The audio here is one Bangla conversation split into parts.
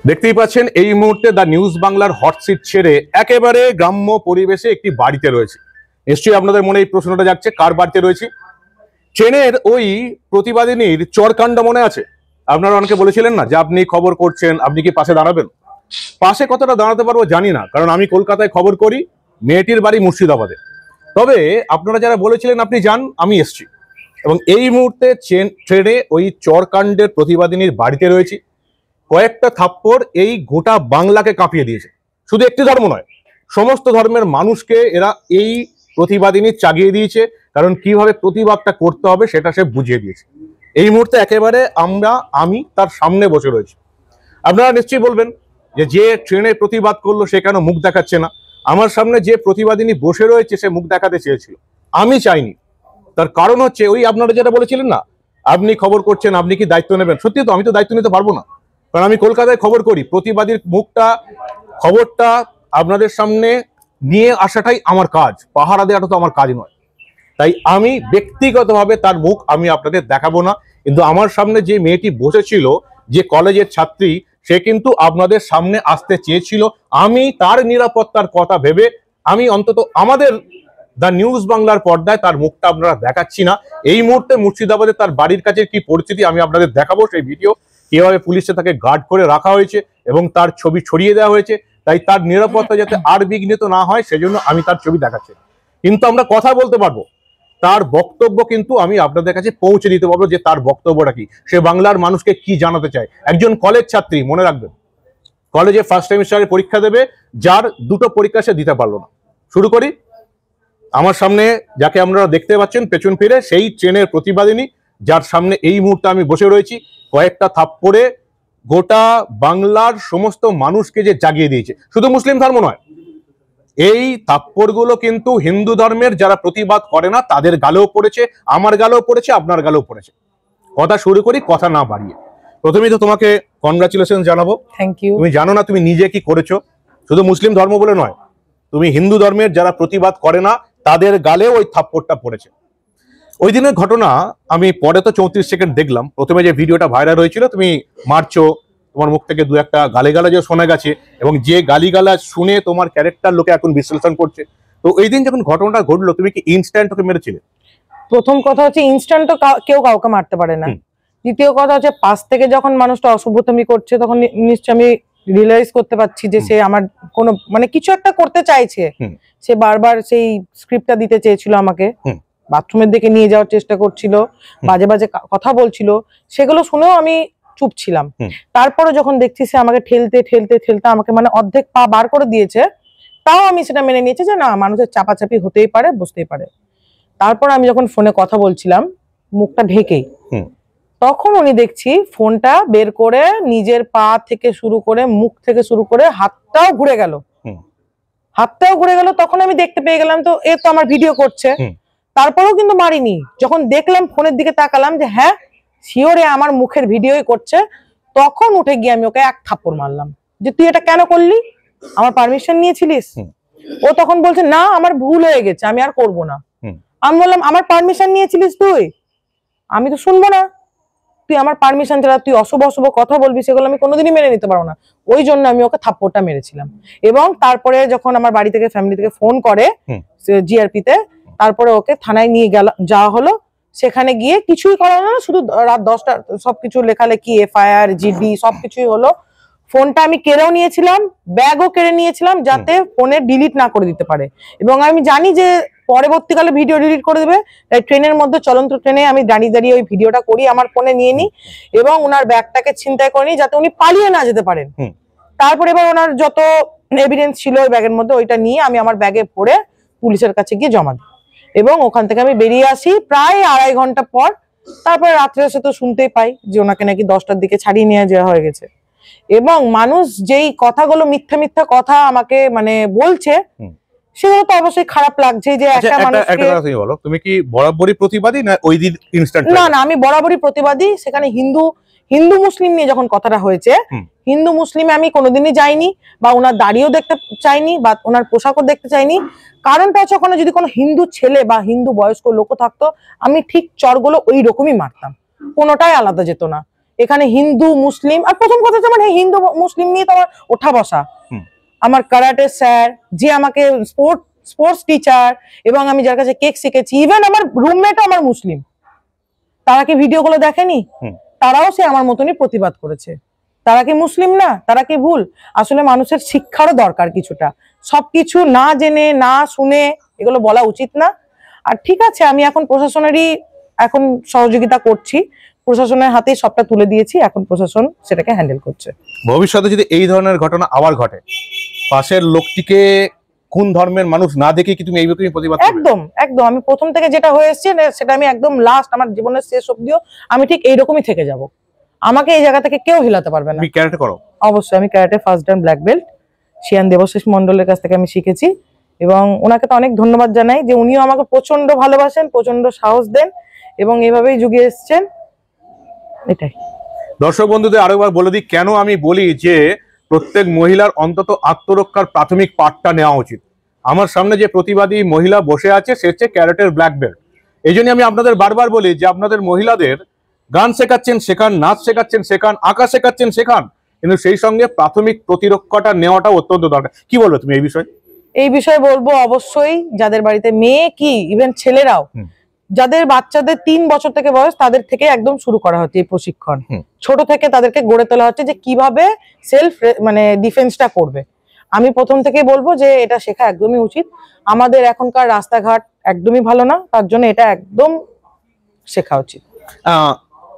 দেখতেই পাচ্ছেন এই মুহূর্তে দা নিউজ বাংলার হট সিট ছেড়ে একেবারে গ্রাম্য পরিবেশে একটি বাড়িতে রয়েছে। নিশ্চয়ই আপনাদের মনে এই প্রশ্নটা যাচ্ছে, কার বাড়িতে রয়েছে? ট্রেনের ওই প্রতিবাদিনীর চরকাণ্ড মনে আছে? আপনারা অনেকে বলেছিলেন না যে আপনি খবর করছেন, আপনি কি পাশে দাঁড়াবেন? পাশে কতটা দাঁড়াতে পারবো জানি না, কারণ আমি কলকাতায় খবর করি, মেয়েটির বাড়ি মুর্শিদাবাদে। তবে আপনারা যারা বলেছিলেন আপনি যান, আমি এসছি এবং এই মুহূর্তে ট্রেনে ওই চরকাণ্ডের প্রতিবাদিনীর বাড়িতে রয়েছি। কয়েকটা থাপ্পড় এই গোটা বাংলাকে কাঁপিয়ে দিয়েছে। শুধু একটি ধর্ম নয়, সমস্ত ধর্মের মানুষকে এরা এই প্রতিবাদিনী চাগিয়ে দিয়েছে, কারণ কিভাবে প্রতিবাদটা করতে হবে সেটা সে বুঝিয়ে দিয়েছে। এই মুহূর্তে একেবারে আমি তার সামনে বসে রয়েছি। আপনারা নিশ্চয়ই বলবেন যে ট্রেনে প্রতিবাদ করলো সে কেন মুখ দেখাচ্ছে না? আমার সামনে যে প্রতিবাদিনী বসে রয়েছে সে মুখ দেখাতে চেয়েছিল, আমি চাইনি। তার কারণ হচ্ছে ওই আপনারা যেটা বলেছিলেন না, আপনি খবর করছেন, আপনি কি দায়িত্ব নেবেন? সত্যি তো, আমি তো দায়িত্ব নিতে পারবো না, কারণ আমি কলকাতায় খবর করি। প্রতিবাদীর খবরটা আপনাদের সামনে নিয়ে আসাটাই আমার কাজ, পাহারা দেওয়াটা তো আমার কাজ নয়। তাই আমি ব্যক্তিগতভাবে তার মুখ আমি আপনাদের দেখাবো না। কিন্তু আমার সামনে যে মেয়েটি বসেছিল, যে কলেজের ছাত্রী, সে কিন্তু আপনাদের সামনে আসতে চেয়েছিল। আমি তার নিরাপত্তার কথা ভেবে আমি অন্তত আমাদের দা নিউজ বাংলার পর্দায় তার মুখটা আপনারা দেখাচ্ছি না। এই মুহূর্তে মুর্শিদাবাদে তার বাড়ির কাছে কি পরিস্থিতি আমি আপনাদের দেখাবো, সেই ভিডিও, কিভাবে পুলিশে তাকে গার্ড করে রাখা হয়েছে এবং তার ছবি ছড়িয়ে দেওয়া হয়েছে। তাই তার নিরাপত্তা যাতে আর বিঘ্নিত না হয় সেজন্য আমি তার ছবি দেখাচ্ছি। কিন্তু আমরা কথা বলতে পারবো, তার বক্তব্য কিন্তু আমি আপনাদের কাছে পৌঁছে দিতে পারবো যে তার বক্তব্যটা কি, সে বাংলার মানুষকে কি জানাতে চায়। একজন কলেজ ছাত্রী, মনে রাখবেন, কলেজে ফার্স্ট সেমিস্টারের পরীক্ষা দেবে, যার দুটো পরীক্ষা সে দিতে পারলো না। শুরু করি। আমার সামনে যাকে আপনারা দেখতে পাচ্ছেন পেছন ফিরে, সেই ট্রেনের প্রতিবাদিনী, যার সামনে এই মুহূর্তে আমি বসে রয়েছি। কয়েকটা থাপ্পড়ে গোটা বাংলার সমস্ত মানুষকে যে জাগিয়ে দিয়েছে, শুধু মুসলিম ধর্ম নয়, এই থাপ্পড়গুলো কিন্তু হিন্দু ধর্মের যারা প্রতিবাদ করে না তাদের গালেও পড়েছে, আমার গালেও পড়েছে, আপনার গালেও পড়েছে। কথা শুরু করি, কথা না বাড়িয়ে। প্রথমেই তো তোমাকে কনগ্রাচুলেশন জানাবো। Thank you. তুমি জানো না তুমি নিজে কি করেছো? শুধু মুসলিম ধর্ম বলে নয়, তুমি হিন্দু ধর্মের যারা প্রতিবাদ করে না তাদের গালেও ওই থাপ্পড়টা পড়েছে। ওই দিনের ঘটনা আমি পরে তো 34 সেকেন্ড দেখলাম। প্রথমে যে ভিডিওটা ভাইরাল হয়েছিল, তুমি মারছো, তোমার মুখ থেকে দু একটা গালিগালাজও শোনা গেছে, এবং যে গালিগালাজ শুনে তোমার ক্যারেক্টার লোকে এখন বিশ্লেষণ করছে। তো এই দিন যখন ঘটনাটা ঘটলো, তুমি কি ইনস্ট্যান্ট ওকে মেরেছিলে? প্রথম কথা হচ্ছে ইনস্ট্যান্ট তো কেউ কাউকে মারতে পারে না। দ্বিতীয় কথা হচ্ছে পাশ থেকে যখন মানুষটা অশুভতমি করছে তখন নিশ্চয় আমি রিয়েলাইজ করতে পারছি যে সে আমার কোনো মানে কিছু একটা করতে চাইছে। সে বারবার সেই স্ক্রিপ্টটা দিতে চেয়েছিল আমাকে, বাথরুমের দিকে নিয়ে যাওয়ার চেষ্টা করছিল, বাজে বাজে কথা বলছিল, সেগুলো শুনেও আমি চুপ ছিলাম। তারপরে যখন দেখছি সে আমাকে ঠেলতে ঠেলতে ঠেলতে আমাকে মানে অর্ধেক পা বার করে দিয়েছে, তাও আমি সেটা মেনে নিয়েছি যে না, মানুষের চাপাচাপি হতেই পারে, বুঝতেই পারে। তারপর আমি যখন ফোনে কথা বলছিলাম মুখটা ঢেকেই, তখন উনি দেখছি ফোনটা বের করে নিজের পা থেকে শুরু করে মুখ থেকে শুরু করে হাতটাও ঘুরে গেল, তখন আমি দেখতে পেয়ে গেলাম তো এ তো আমার ভিডিও করছে। তারপরেও কিন্তু মারিনি। যখন দেখলাম ফোনের দিকে তাকালাম যে হ্যাঁ শিওরে আমার মুখের ভিডিওই করছে, তখন উঠে গিয়ে আমি ওকে এক থাপ্পড় মারলাম যে তুই এটা কেন করলি, আমার পারমিশন নিয়েছিলিস? ও তখন বলছে না আমার ভুল হয়ে গেছে, আমি আর করবো না। আমি বললাম আমার পারমিশন নিয়েছিলিস তুই? আমি তো শুনবো না, তুই আমার পারমিশন ছাড়া তুই অশুভ অশুভ কথা বলবি, সেগুলো আমি কোনোদিনই মেনে নিতে পারবো না। ওই জন্য আমি ওকে থাপ্পড়টা মেরেছিলাম। এবং তারপরে যখন আমার বাড়ি থেকে ফ্যামিলি থেকে ফোন করে জিআরপি তে, তারপরে ওকে থানায় নিয়ে যাওয়া হলো। সেখানে গিয়ে কিছুই করা হলো না, শুধু রাত 10টা সবকিছু লেখালেখি, এফআইআর, জিডি সবকিছুই হলো। ফোনটা আমি কেড়েও নিয়েছিলাম, ব্যাগও কেড়ে নিয়েছিলাম, যাতে ফোনে ডিলিট না করে দিতে পারে। এবং আমি জানি যে পরবর্তীকালে ভিডিও ডিলিট করে দেবে, তাই ট্রেনের মধ্যে, চলন্ত ট্রেনে আমি দাঁড়িয়ে দাঁড়িয়ে ওই ভিডিওটা করি, আমার ফোনে নিয়ে নিই এবং ওনার ব্যাগটাকে ছিনতাই করে নিই যাতে উনি পালিয়ে না যেতে পারেন। তারপর এবার ওনার যত এভিডেন্স ছিল ওই ব্যাগের মধ্যে, ওইটা নিয়ে আমি আমার ব্যাগে পড়ে পুলিশের কাছে গিয়ে জমা দিই এবং ওখান থেকে আমি বেরিয়ে আসি প্রায় 2.5 ঘন্টা পর। তারপরে রাত্রে এসে তো শুনতেই পাই যে ওনাকে নাকি 10টার দিকে ছাড়িয়ে নিয়ে যাওয়া হয়ে গেছে। এবং মানুষ যেই কথাগুলো মিথ্যা মিথ্যা কথা আমাকে মানে বলছে, সেগুলো তো অবশ্যই খারাপ লাগছে যে একটা মানুষকে। বলো, তুমি কি বরাবরই প্রতিবাদী না ওই দিন ইনস্ট্যান্ট? না, আমি বরাবরই প্রতিবাদী। সেখানে হিন্দু মুসলিম নিয়ে যখন কথাটা হয়েছে, হিন্দু মুসলিমে আমি কোনোদিনই যাইনি, বা ওনার দাড়িও দেখতে চাইনি, বা ওনার পোশাকও দেখতে চাইনি। কারণটা হচ্ছে ওখানে যদি কোনো হিন্দু ছেলে বা হিন্দু বয়স্ক লোক থাকতো, আমি ঠিক চরগুলো ওই রকমই মারতাম, কোনোটাই আলাদা যেত না। এখানে হিন্দু মুসলিম, আর প্রথম কথা যেমন হিন্দু মুসলিম নিয়ে তো আমার ওঠা বসা। আমার কারাটে স্যার, যে আমাকে স্পোর্টস টিচার, এবং আমি যার কাছে কেক শিখেছি, ইভেন আমার রুমমেটও আমার মুসলিম, তারা কি ভিডিওগুলো দেখেনি? তারাও সে আমার মতনই প্রতিবাদ করেছে। তারা কি মুসলিম না? তারা কি ভুল? আসলে মানুষের শিক্ষারও দরকার কিছুটা, সবকিছু না জেনে না শুনে এগুলো বলা উচিত না। আর ঠিক আছে, আমি এখন প্রশাসনেরই এখন সহযোগিতা করছি, প্রশাসনের হাতেই সবটা তুলে দিয়েছি, এখন প্রশাসন সেটাকে হ্যান্ডেল করছে। ভবিষ্যতে যদি এই ধরনের ঘটনা আবার ঘটে, পাশের লোকটিকে কোন ধর্মের মানুষ না দেখে কি তুমি এইরকমই প্রতিবাদ করবে? একদম একদম, আমি প্রথম থেকে যেটা হয়ে এসছে সেটা আমি একদম লাস্ট আমার জীবনের শেষ অবধিও আমি ঠিক এইরকমই থেকে যাব। আমাকে এই জায়গা থেকে কেউ হিলাতে পারবে না। তুমি ক্যারাটে করো? অবশ্যই, আমি karate first dan black belt শিয়ান দেবশেষ মন্ডলের কাছ থেকে আমি শিখেছি, এবং ওনাকে তো অনেক ধন্যবাদ জানাই যে উনিও আমাকে প্রচন্ড ভালোবাসেন, প্রচন্ড সাহস দেন, এবং এভাবেই যুগিয়ে এসছেন। এটাই। দর্শক বন্ধুদের আরেকবার বলে দিই, কেন আমি বলি যে প্রত্যেক মহিলার অন্তত আত্মরক্ষার প্রাথমিক পাঠটা নেওয়া উচিত। আমার সামনে যে প্রতিবাদী মহিলা বসে আছে, সে হচ্ছে ক্যারাটের ব্ল্যাক বেল্ট। এই জন্য আমি আপনাদের বারবার বলি যে আপনাদের মহিলাদের গান শেখাচ্ছেন শেখান, নাচ শেখাচ্ছেন শেখান, আঁকা শেখাচ্ছেন শেখান, কিন্তু সেই সঙ্গে প্রাথমিক প্রতিরক্ষাটা নেওয়াটা অত্যন্ত দরকার। কি বলবে তুমি এই বিষয়ে? এই বিষয়ে বলবো, অবশ্যই যাদের বাড়িতে মেয়ে কি ইভেন ছেলেরাও, যাদের বাচ্চাদের 3 বছর থেকে বয়স, তাদের থেকে একদম শুরু করা হচ্ছে এই প্রশিক্ষণ। ছোট থেকে তাদেরকে গড়ে তোলা হচ্ছে যে কিভাবে সেলফ মানে ডিফেন্সটা করবে। আমি প্রথম থেকে বলবো যে এটা শেখা একদমই উচিত। আমাদের এখনকার রাস্তাঘাট একদমই ভালো না, তার জন্য এটা একদম শেখা উচিত।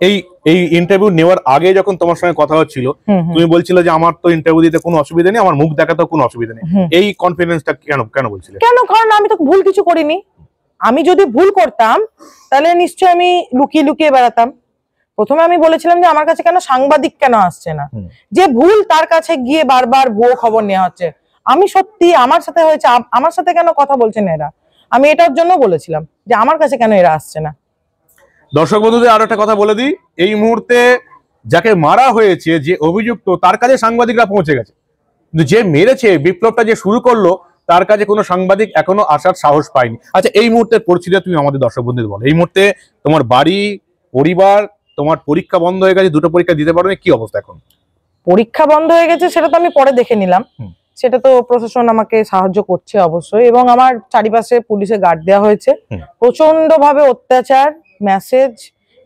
এই এই ইন্টারভিউ নেওয়ার আগে যখন তোমার সঙ্গে কথা হচ্ছিল, তুমি বলছিলে যে আমার তো ইন্টারভিউ দিতে কোনো অসুবিধা নেই, আমার মুখ দেখাতেও কোনো অসুবিধা নেই। এই কনফিডেন্সটা কেন বলছিলে? কেন? কারণ আমি তো ভুল কিছু করিনি। আমি যদি ভুল করতাম তাহলে নিশ্চয়ই আমি লুকিয়ে লুকিয়ে বেড়াতাম। প্রথমে আমি বলেছিলাম যে আমার কাছে কেন সাংবাদিক কেন আসছে না, যে ভুল তার কাছে গিয়ে বারবার ভুয়ো খবর নেওয়া হচ্ছে। আমি সত্যি আমার সাথে হয়েছে, আমার সাথে কেন কথা বলছেন এরা, আমি এটার জন্য বলেছিলাম যে আমার কাছে কেন এরা আসছে না। দর্শক বন্ধুদের আরো একটা কথা বলে দিই, এই মুহূর্তে যাকে মারা হয়েছে, যে অভিযুক্ত, তার কাছে সাংবাদিকরা পৌঁছে গেছে, কিন্তু যে মেরেছে, বিপ্লবটা যে শুরু করলো, তার কাছে কোনো সাংবাদিক এখনো আসার সাহস পায়নি। আচ্ছা, এই মুহূর্তের পরিস্থিতি তুমি আমাদের দর্শক বন্ধুদের বলো। এই মুহূর্তে তোমার বাড়ি, পরিবার, তোমার পরীক্ষা বন্ধ হয়ে গেছে, 2টো পরীক্ষা দিতে পারো না, কি অবস্থা এখন? পরীক্ষা বন্ধ হয়ে গেছে সেটা তো আমি পরে দেখে নিলাম, সেটা তো প্রশাসন আমাকে সাহায্য করছে অবশ্যই, এবং আমার চারিপাশে পুলিশে গার্ড দেওয়া হয়েছে। প্রচন্ড ভাবে অত্যাচার, মেসেজ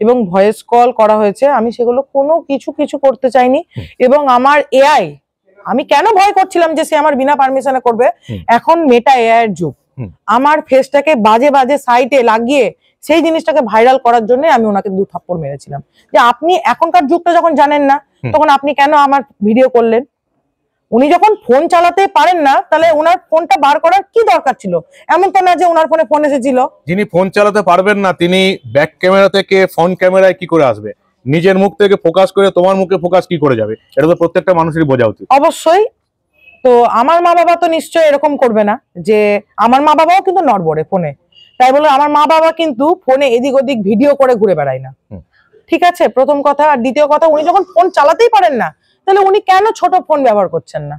এবং ভয়েস কল করা হয়েছে, আমি সেগুলো কোনো কিছু করতে চাইনি। এবং আমার এআই, আমি কেন ভয় করছিলাম যে সে আমার বিনা পারমিশনে করবে, এখন মেটা এআই এর যুগ। আমার ফেসটাকে বাজে বাজে সাইটে লাগিয়ে সেই জিনিসটাকে ভাইরাল করার জন্য আমি ওনাকে 2 থাপ্পড় মেরেছিলাম, যে আপনি এখনকার যুগটা যখন জানেন না, তখন আপনি কেন আমার ভিডিও করলেন? উনি যখন ফোন চালাতে পারেন না, তাহলে ওনার ফোনটা বার করার কি দরকার ছিল? এমন তো না যে ওনার ফোন এসেছিল। যিনি ফোন চালাতে পারবেন না, তিনি ব্যাক ক্যামেরা থেকে ফ্রন্ট ক্যামেরায় কি করে আসবে? নিজের মুখ থেকে ফোকাস করে তোমার মুখে ফোকাস কি করে যাবে? এটা তো প্রত্যেকটা মানুষেরই বোঝা উচিত। অবশ্যই। তো আমার মা বাবা তো নিশ্চয়ই এরকম করবে না, যে আমার মা বাবাও কিন্তু নড়বড়ে ফোনে, তাই বলে আমার মা বাবা কিন্তু ফোনে এদিক ওদিক ভিডিও করে ঘুরে বেড়ায় না, ঠিক আছে? প্রথম কথা। আর দ্বিতীয় কথা, উনি যখন ফোন চালাতেই পারেন না, তাহলে উনি কেন ছোট ফোন ব্যবহার করছেন না?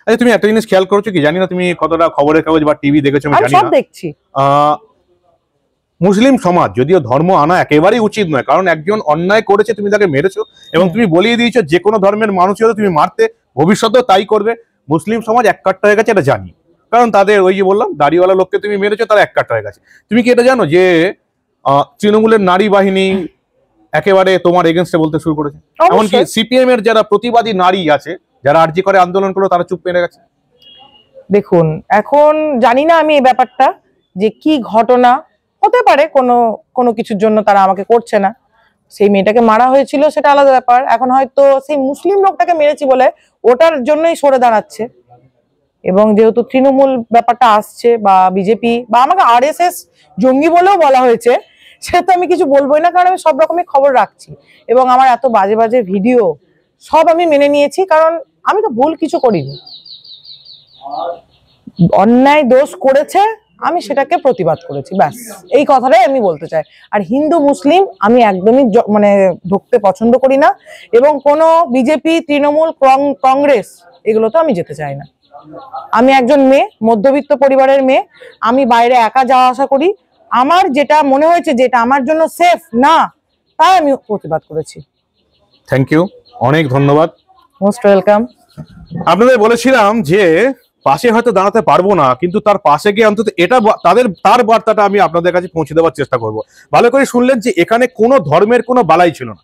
আচ্ছা, তুমি একটা জিনিস খেয়াল করছো কি, জানি না তুমি কতটা খবরের কাগজ বা টিভি দেখেছো, আমি জানি না। সব দেখছি। মুসলিম সমাজ, যদিও ধর্ম আনা একেবারেই উচিত নয়, কারণ একজন অন্যায় করেছে, তুমি তাকে মেরেছো, এবং তুমি বলিয়ে দিয়েছো যে কোনো ধর্মের মানুষই হলে তুমি মারতে, ভবিষ্যতেও তাই করবে। মুসলিম সমাজ এককাট্টা হয়ে গেছে, এটা জানি, কারণ তাদের ওই যে বললাম, দাড়িওয়ালা লোককে তুমি মেরেছো, তারা এককাট্টা হয়ে গেছে। তুমি কি এটা জানো যে তৃণমূলের নারী বাহিনী একেবারে তোমার এগেনস্টে বলতে শুরু করেছে? এমনকি সিপিএম এর যারা প্রতিবাদী নারী আছে, যারা আরজি করে আন্দোলন করলো, তারা চুপ পেয়ে গেছে। দেখুন, এখন জানি না আমি এই ব্যাপারটা যে কি ঘটনা হতে পারে, কোনো কিছুর জন্য তারা আমাকে করছে না। সেই মেয়েটাকে মারা হয়েছিল, সেটা আলাদা ব্যাপার। এখন হয়তো সেই মুসলিম লোকটাকে মেরেছি বলে ওটার জন্যই সরে দাঁড়াচ্ছে, এবং যেহেতু তৃণমূল ব্যাপারটা আসছে, বা বিজেপি, বা আমাকে আরএসএস জঙ্গি বলেও বলা হয়েছে, সেটা আমি কিছু বলবোই না, কারণ আমি সব রকমের খবর রাখছি, এবং আমার এত বাজে বাজে ভিডিও সব আমি মেনে নিয়েছি, কারণ আমি তো ভুল কিছু করিনি। অন্যায় দোষ করেছে, আমি সেটাকে প্রতিবাদ করেছি, ব্যাস এই কথাটাই আমি বলতে চাই। আর হিন্দু মুসলিম আমি একদমই মানে ঢুকতে পছন্দ করি না, এবং কোনো বিজেপি, তৃণমূল, কংগ্রেস এগুলো তো আমি যেতে চাই না। আমি একজন মেয়ে, মধ্যবিত্ত পরিবারের মেয়ে, আমি বাইরে একা যাওয়া আসা করি, আমার যেটা মনে হয়েছে যেটা আমার জন্য সেফ না, তাই আমি প্রতিবাদ করেছি। থ্যাংক ইউ, অনেক ধন্যবাদ। Most welcome. আপনাদের বলেছিলাম যে পাশে হয়তো দাঁড়াতে পারবো না, কিন্তু তার পাশে গিয়ে অন্তত তার বার্তাটা আমি আপনাদের কাছে পৌঁছে দেওয়ার চেষ্টা করব। ভালো করে শুনলেন যে এখানে কোনো ধর্মের কোনো বালাই ছিল না।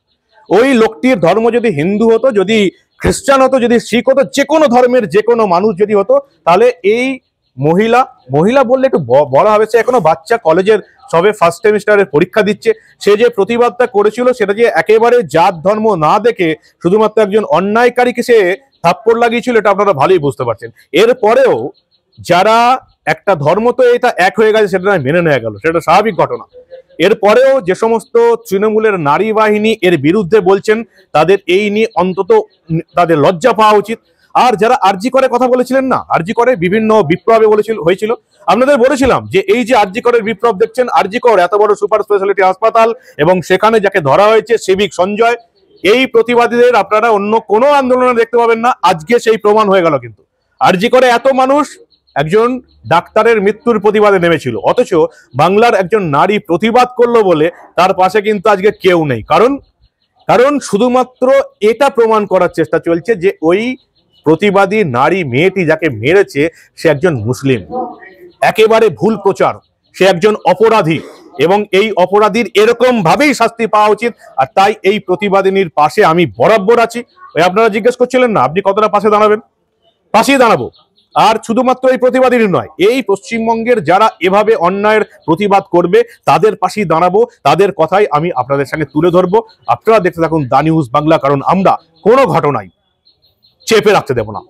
ওই লোকটির ধর্ম যদি হিন্দু হতো, যদি খ্রিস্টান হতো, যদি শিখ হতো, যে কোনো ধর্মের যে কোনো মানুষ যদি হতো, তাহলে এই মহিলা বললে একটু বলা হবে, সে এখনো বাচ্চা, কলেজের সবে ফার্স্ট সেমিস্টারের পরীক্ষা দিচ্ছে, সে যে প্রতিবাদটা করেছিল সেটা যে একেবারে জাত ধর্ম না দেখে শুধুমাত্র একজন অন্যায়কারীকে সে থাপ্পড় লাগিয়েছিল, এটা আপনারা ভালোই বুঝতে পারছেন। এরপরেও যারা একটা ধর্ম তো এটা এক হয়ে গেছে সেটা মেনে নেওয়া গেল, সেটা স্বাভাবিক ঘটনা। এরপরেও যে সমস্ত তৃণমূলের নারী বাহিনী এর বিরুদ্ধে বলছেন, তাদের এই নিয়ে অন্তত তাদের লজ্জা পাওয়া উচিত। আর যারা আরজি করে কথা বলেছিলেন না, আরজি করে বিভিন্ন বিপ্লবে হয়েছিল, আপনাদের বলেছিলাম যে এই যে আরজি করের বিপ্লব দেখছেন, আরজি কর এত বড় সুপার স্পেশালিটি হাসপাতাল এবং সেখানে যাকে ধরা হয়েছে সিভিক সঞ্জয়, এই প্রতিবাদীদের আপনারা অন্য কোনো আন্দোলনে দেখতে পাবেন না। আজকে সেই প্রমাণ হয়ে গেল। কিন্তু আরজি করে এত মানুষ একজন ডাক্তারের মৃত্যুর প্রতিবাদে নেমেছিল, অথচ বাংলার একজন নারী প্রতিবাদ করলো বলে তার পাশে কিন্তু আজকে কেউ নেই। কারণ শুধুমাত্র এটা প্রমাণ করার চেষ্টা চলছে যে ওই প্রতিবাদী নারী মেয়েটি যাকে মেরেছে সে একজন মুসলিম। একেবারে ভুল প্রচার, সে একজন অপরাধী এবং এই অপরাধীর এরকম ভাবেই শাস্তি পাওয়া উচিত। আর তাই এই প্রতিবাদিনীর পাশে আমি বরাবর আছি। ওই আপনারা জিজ্ঞেস করছিলেন না আপনি কতটা পাশে দাঁড়াবেন, পাশেই দাঁড়াবো। আর শুধুমাত্র এই প্রতিবাদীর নয়, এই পশ্চিমবঙ্গের যারা এভাবে অন্যায়ের প্রতিবাদ করবে তাদের পাশেই দাঁড়াবো, তাদের কথাই আমি আপনাদের সঙ্গে তুলে ধরবো। আপনারা দেখতে থাকুন দা নিউজ বাংলা, কারণ আমরা কোনো ঘটনাই চেপে রাখতে দেব না।